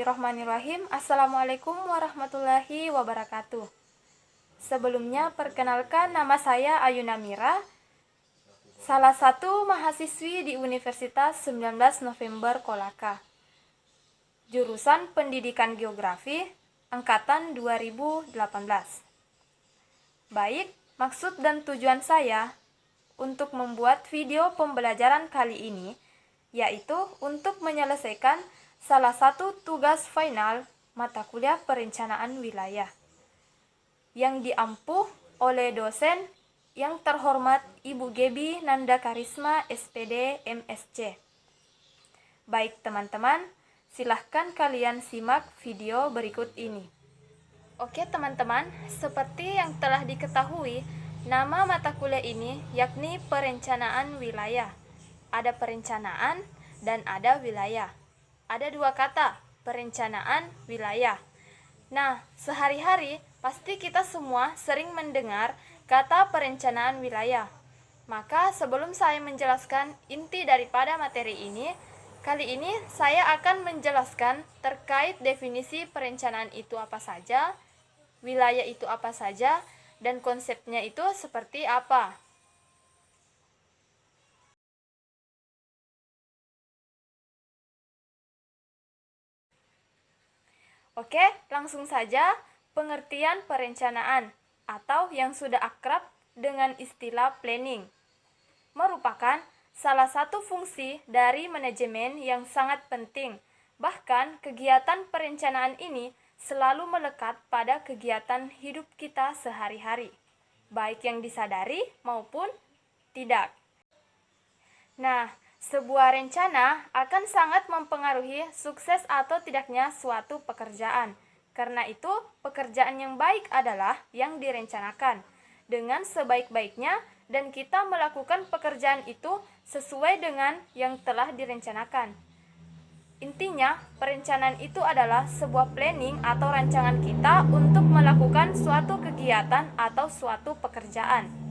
Bismillahirrahmanirrahim. Assalamualaikum warahmatullahi wabarakatuh. Sebelumnya, perkenalkan nama saya Ayuna Mira, salah satu mahasiswi di Universitas 19 November Kolaka. Jurusan Pendidikan Geografi, Angkatan 2018. Baik, maksud dan tujuan saya untuk membuat video pembelajaran kali ini, yaitu untuk menyelesaikan salah satu tugas final mata kuliah perencanaan wilayah yang diampuh oleh dosen yang terhormat Ibu Gebi Nanda Karisma SPD MSc. Baik teman-teman, silahkan kalian simak video berikut ini. Oke teman-teman, seperti yang telah diketahui, nama mata kuliah ini yakni perencanaan wilayah. Ada perencanaan dan ada wilayah. Ada dua kata, perencanaan, wilayah. Nah, sehari-hari pasti kita semua sering mendengar kata perencanaan wilayah. Maka sebelum saya menjelaskan inti daripada materi ini, kali ini saya akan menjelaskan terkait definisi perencanaan itu apa saja, wilayah itu apa saja, dan konsepnya itu seperti apa. Oke, langsung saja pengertian perencanaan atau yang sudah akrab dengan istilah planning merupakan salah satu fungsi dari manajemen yang sangat penting. Bahkan kegiatan perencanaan ini selalu melekat pada kegiatan hidup kita sehari-hari, baik yang disadari maupun tidak. Nah, sebuah rencana akan sangat mempengaruhi sukses atau tidaknya suatu pekerjaan. Karena itu, pekerjaan yang baik adalah yang direncanakan dengan sebaik-baiknya dan kita melakukan pekerjaan itu sesuai dengan yang telah direncanakan. Intinya, perencanaan itu adalah sebuah planning atau rancangan kita untuk melakukan suatu kegiatan atau suatu pekerjaan.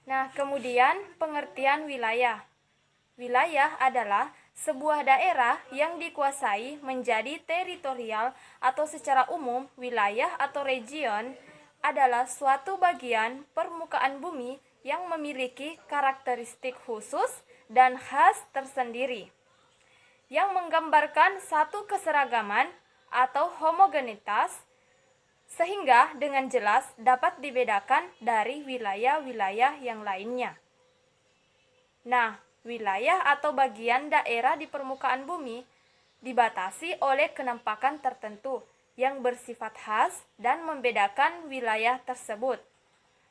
Nah, kemudian pengertian wilayah. Wilayah adalah sebuah daerah yang dikuasai menjadi teritorial atau secara umum wilayah atau region adalah suatu bagian permukaan bumi yang memiliki karakteristik khusus dan khas tersendiri yang menggambarkan satu keseragaman atau homogenitas sehingga dengan jelas dapat dibedakan dari wilayah-wilayah yang lainnya. Nah, wilayah atau bagian daerah di permukaan bumi dibatasi oleh kenampakan tertentu yang bersifat khas dan membedakan wilayah tersebut.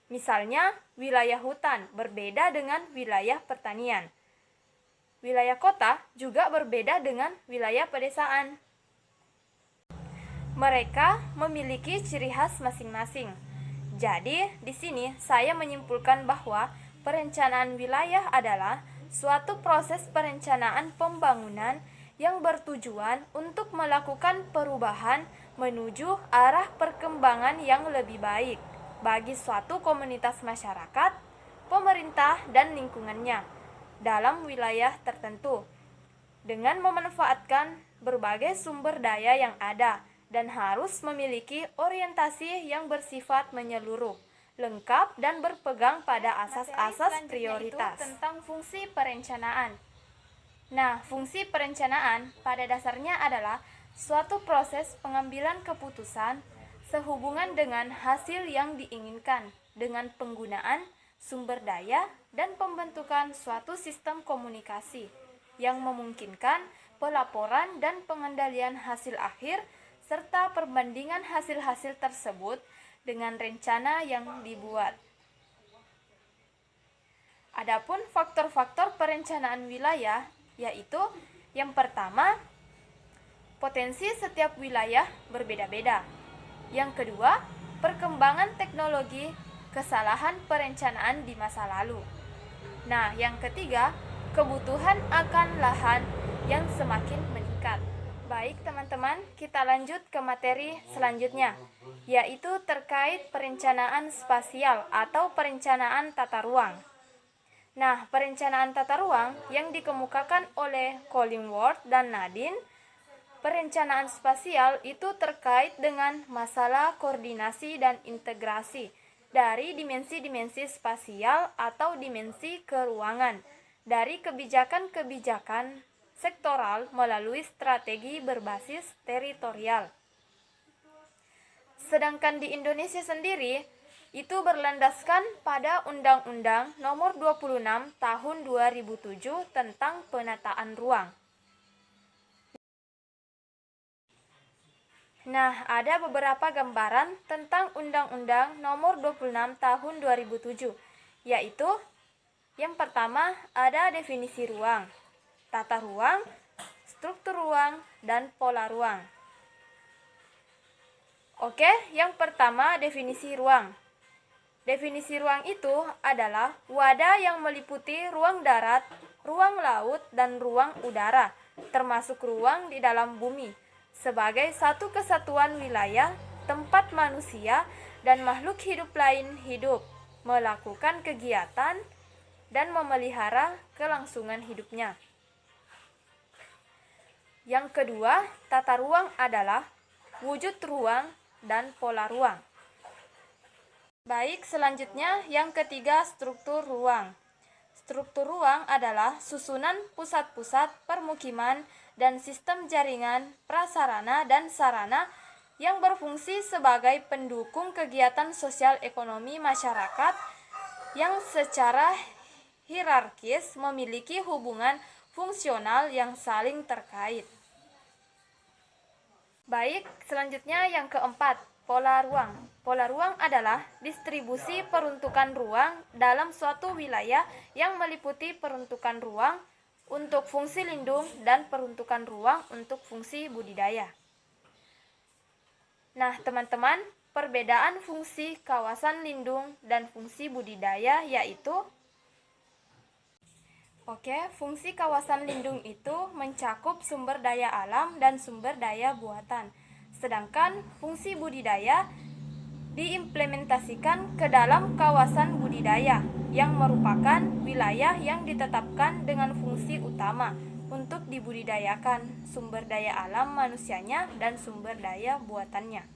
Misalnya, wilayah hutan berbeda dengan wilayah pertanian. Wilayah kota juga berbeda dengan wilayah pedesaan. Mereka memiliki ciri khas masing-masing. Jadi, di sini saya menyimpulkan bahwa perencanaan wilayah adalah suatu proses perencanaan pembangunan yang bertujuan untuk melakukan perubahan menuju arah perkembangan yang lebih baik bagi suatu komunitas masyarakat, pemerintah, dan lingkungannya dalam wilayah tertentu dengan memanfaatkan berbagai sumber daya yang ada dan harus memiliki orientasi yang bersifat menyeluruh, lengkap, dan berpegang pada asas-asas prioritas. Tentang fungsi perencanaan. Nah, fungsi perencanaan pada dasarnya adalah suatu proses pengambilan keputusan sehubungan dengan hasil yang diinginkan dengan penggunaan sumber daya dan pembentukan suatu sistem komunikasi yang memungkinkan pelaporan dan pengendalian hasil akhir serta perbandingan hasil-hasil tersebut dengan rencana yang dibuat. Adapun faktor-faktor perencanaan wilayah yaitu yang pertama, potensi setiap wilayah berbeda-beda. Yang kedua, perkembangan teknologi, kesalahan perencanaan di masa lalu. Nah, yang ketiga, kebutuhan akan lahan yang semakin meningkat. Baik teman-teman, kita lanjut ke materi selanjutnya, yaitu terkait perencanaan spasial atau perencanaan tata ruang. Nah, perencanaan tata ruang yang dikemukakan oleh Collingwood dan Nadine, perencanaan spasial itu terkait dengan masalah koordinasi dan integrasi dari dimensi-dimensi spasial atau dimensi keruangan, dari kebijakan-kebijakan sektoral melalui strategi berbasis teritorial. Sedangkan di Indonesia sendiri, itu berlandaskan pada Undang-Undang Nomor 26 Tahun 2007 tentang penataan ruang. Nah, ada beberapa gambaran tentang Undang-Undang Nomor 26 Tahun 2007, yaitu yang pertama ada definisi ruang, tata ruang, struktur ruang, dan pola ruang. Oke, yang pertama definisi ruang. Definisi ruang itu adalah wadah yang meliputi ruang darat, ruang laut, dan ruang udara, termasuk ruang di dalam bumi, sebagai satu kesatuan wilayah tempat manusia dan makhluk hidup lain hidup, melakukan kegiatan, dan memelihara kelangsungan hidupnya. Yang kedua, tata ruang adalah wujud ruang dan pola ruang. Baik, selanjutnya yang ketiga, struktur ruang. Struktur ruang adalah susunan pusat-pusat permukiman dan sistem jaringan, prasarana, dan sarana yang berfungsi sebagai pendukung kegiatan sosial ekonomi masyarakat yang secara hierarkis memiliki hubungan fungsional yang saling terkait. Baik, selanjutnya yang keempat, pola ruang. Pola ruang adalah distribusi peruntukan ruang dalam suatu wilayah yang meliputi peruntukan ruang untuk fungsi lindung dan peruntukan ruang untuk fungsi budidaya. Nah, teman-teman, perbedaan fungsi kawasan lindung dan fungsi budidaya yaitu fungsi kawasan lindung itu mencakup sumber daya alam dan sumber daya buatan. Sedangkan fungsi budidaya diimplementasikan ke dalam kawasan budidaya yang merupakan wilayah yang ditetapkan dengan fungsi utama untuk dibudidayakan sumber daya alam manusianya dan sumber daya buatannya.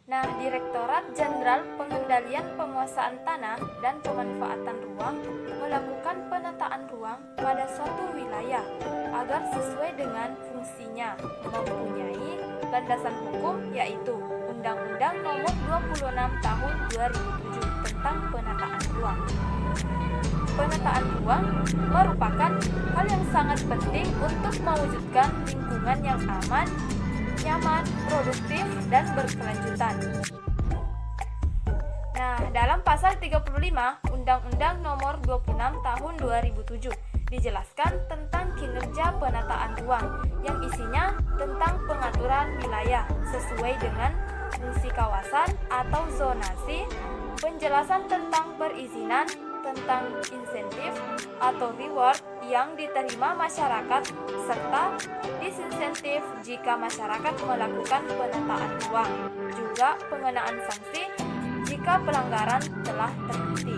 Nah, Direktorat Jenderal Pengendalian Penguasaan Tanah dan Pemanfaatan Ruang melakukan penataan ruang pada suatu wilayah agar sesuai dengan fungsinya, mempunyai landasan hukum yaitu Undang-Undang Nomor 26 Tahun 2007 tentang penataan ruang. Penataan ruang merupakan hal yang sangat penting untuk mewujudkan lingkungan yang aman, nyaman, produktif, dan berkelanjutan. Nah, dalam pasal 35 Undang-Undang Nomor 26 Tahun 2007 dijelaskan tentang kinerja penataan ruang yang isinya tentang pengaturan wilayah sesuai dengan fungsi kawasan atau zonasi, penjelasan tentang perizinan, tentang insentif atau reward yang diterima masyarakat, serta disinsentif jika masyarakat melakukan penataan ruang, juga pengenaan sanksi jika pelanggaran telah terbukti.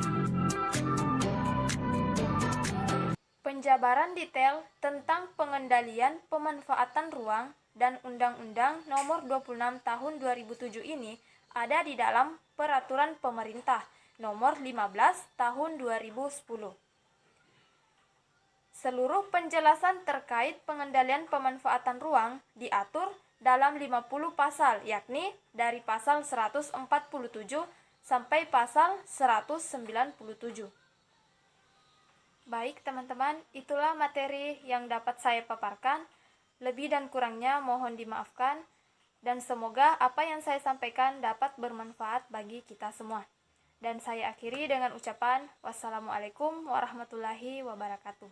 Penjabaran detail tentang pengendalian pemanfaatan ruang dan Undang-Undang Nomor 26 Tahun 2007 ini ada di dalam Peraturan Pemerintah Nomor 15 Tahun 2010. Seluruh penjelasan terkait pengendalian pemanfaatan ruang diatur dalam 50 pasal, yakni dari pasal 147 sampai pasal 197. Baik teman-teman, itulah materi yang dapat saya paparkan. Lebih dan kurangnya mohon dimaafkan, dan semoga apa yang saya sampaikan dapat bermanfaat bagi kita semua. Dan saya akhiri dengan ucapan wassalamualaikum warahmatullahi wabarakatuh.